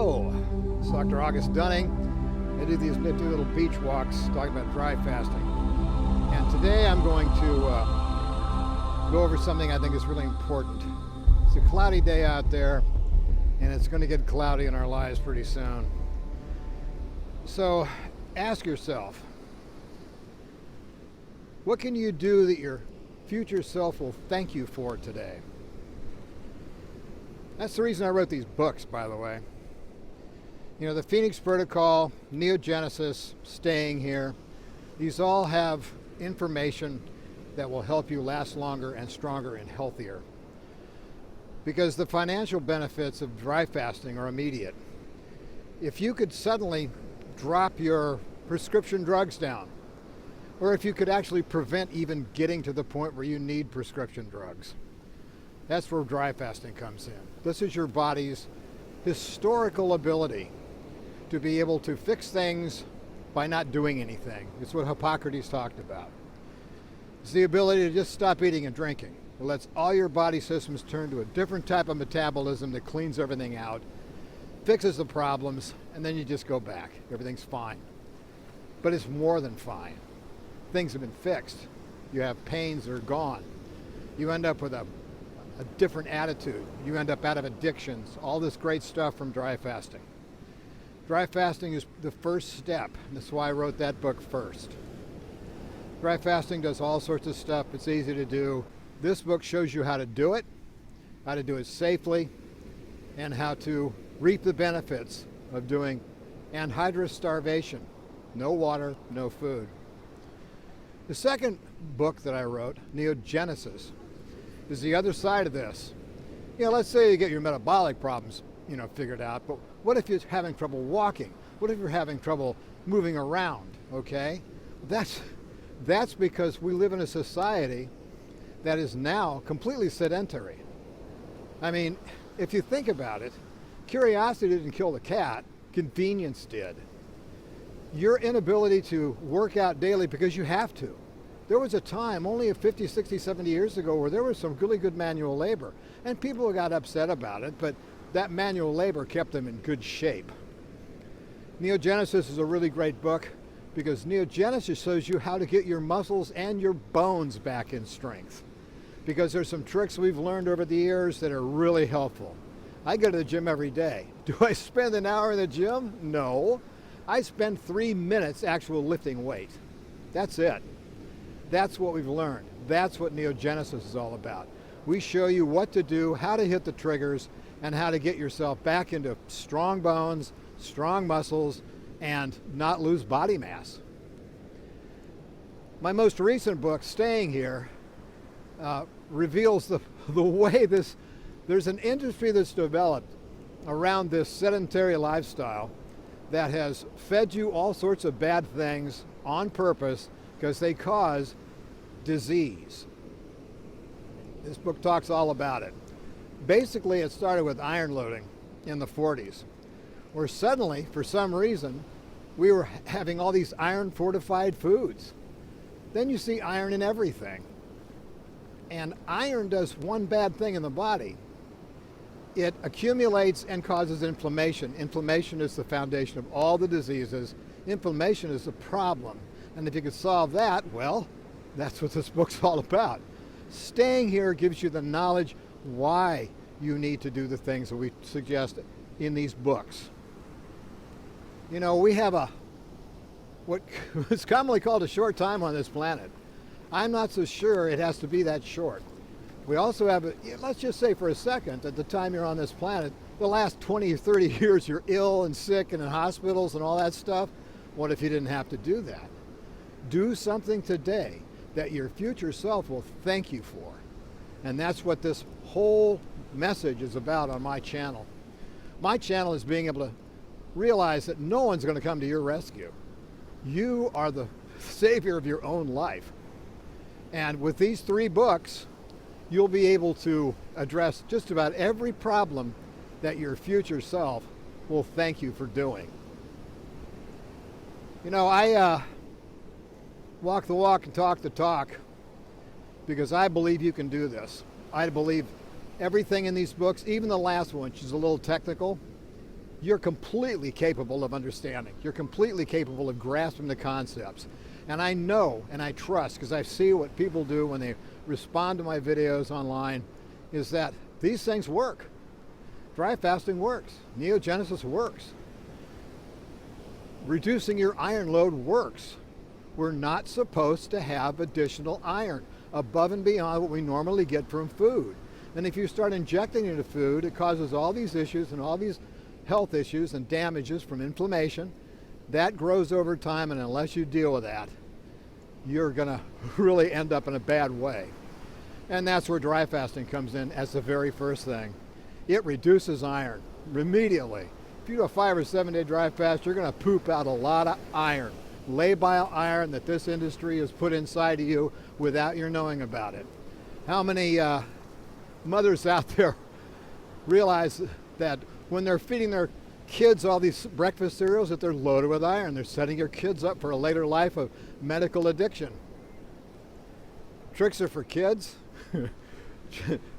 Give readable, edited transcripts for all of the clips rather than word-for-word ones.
Hello, it's Dr. August Dunning. I do these nifty little beach walks talking about dry fasting. And today I'm going to go over something I think is really important. It's a cloudy day out there, and it's going to get cloudy in our lives pretty soon. So ask yourself, what can you do that your future self will thank you for today? That's the reason I wrote these books, by the way. You know, the Phoenix Protocol, Neogenesis, Staying Here, these all have information that will help you last longer and stronger and healthier. Because the financial benefits of dry fasting are immediate. If you could suddenly drop your prescription drugs down, or if you could actually prevent even getting to the point where you need prescription drugs, that's where dry fasting comes in. This is your body's historical ability to be able to fix things by not doing anything. It's what Hippocrates talked about. It's the ability to just stop eating and drinking. It lets all your body systems turn to a different type of metabolism that cleans everything out, fixes the problems, and then you just go back. Everything's fine. But it's more than fine. Things have been fixed. You have pains that are gone. You end up with a different attitude. You end up out of addictions. All this great stuff from dry fasting. Dry fasting is the first step. That's why I wrote that book first. Dry fasting does all sorts of stuff. It's easy to do. This book shows you how to do it safely, and how to reap the benefits of doing anhydrous starvation. No water, no food. The second book that I wrote, Neogenesis, is the other side of this. You know, let's say you get your metabolic problems, figured out, but what if you're having trouble walking? What if you're having trouble moving around, okay? That's because we live in a society that is now completely sedentary. I mean, if you think about it, curiosity didn't kill the cat, convenience did. Your inability to work out daily because you have to. There was a time only 50, 60, 70 years ago where there was some really good manual labor, and people got upset about it, but that manual labor kept them in good shape. Neogenesis is a really great book because Neogenesis shows you how to get your muscles and your bones back in strength. Because there's some tricks we've learned over the years that are really helpful. I go to the gym every day. Do I spend an hour in the gym? No. I spend 3 minutes actual lifting weight. That's it. That's what we've learned. That's what Neogenesis is all about. We show you what to do, how to hit the triggers, and how to get yourself back into strong bones, strong muscles, and not lose body mass. My most recent book, Staying Here, reveals the way there's an industry that's developed around this sedentary lifestyle that has fed you all sorts of bad things on purpose because they cause disease. This book talks all about it. Basically, it started with iron loading in the 40s, where suddenly, for some reason, we were having all these iron-fortified foods. Then you see iron in everything. And iron does one bad thing in the body. It accumulates and causes inflammation. Inflammation is the foundation of all the diseases. Inflammation is the problem. And if you could solve that, well, that's what this book's all about. Staying Here gives you the knowledge why you need to do the things that we suggest in these books. You know, we have what is commonly called a short time on this planet. I'm not so sure it has to be that short. We also have, let's just say for a second, at the time you're on this planet, the last 20 or 30 years you're ill and sick and in hospitals and all that stuff. What if you didn't have to do that? Do something today that your future self will thank you for. And that's what this whole message is about on my channel. My channel is being able to realize that no one's going to come to your rescue. You are the savior of your own life. And with these 3 books, you'll be able to address just about every problem that your future self will thank you for doing. You know, I walk the walk and talk the talk because I believe you can do this. I believe everything in these books, even the last one, which is a little technical, you're completely capable of understanding. You're completely capable of grasping the concepts. And I know and I trust, because I see what people do when they respond to my videos online, is that these things work. Dry fasting works. Neogenesis works. Reducing your iron load works. We're not supposed to have additional iron above and beyond what we normally get from food. And if you start injecting into food, it causes all these issues and all these health issues and damages from inflammation. That grows over time, and unless you deal with that, you're going to really end up in a bad way. And that's where dry fasting comes in as the very first thing. It reduces iron immediately. If you do a 5 or 7 day dry fast, you're going to poop out a lot of iron, labile iron that this industry has put inside of you without your knowing about it. How many mothers out there realize that when they're feeding their kids all these breakfast cereals that they're loaded with iron? They're setting your kids up for a later life of medical addiction. Tricks are for kids.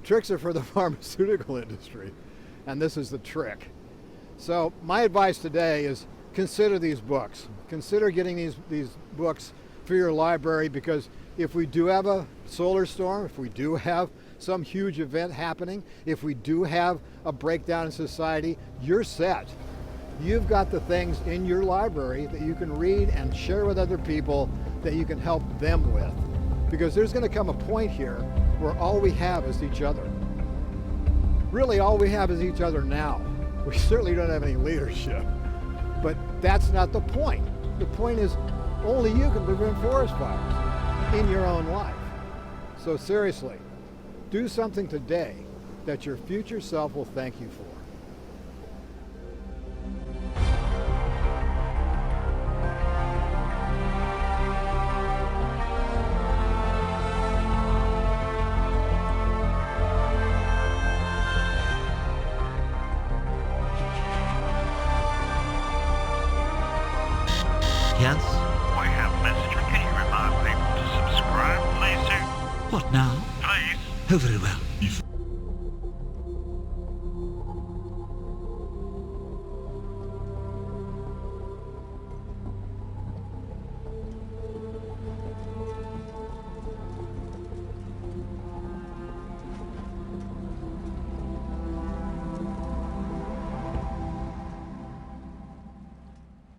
Tricks are for the pharmaceutical industry, and this is the trick. So my advice today is consider these books. Consider getting these books for your library, because if we do have a solar storm, if we do have some huge event happening, if we do have a breakdown in society, you're set. You've got the things in your library that you can read and share with other people that you can help them with. Because there's going to come a point here where all we have is each other. Really, all we have is each other now. We certainly don't have any leadership. But that's not the point. The point is only you can prevent forest fires in your own life. So seriously, do something today that your future self will thank you for. Yes? I have a message. Can you remind people to subscribe, please, sir? What now? Please. Oh, very well.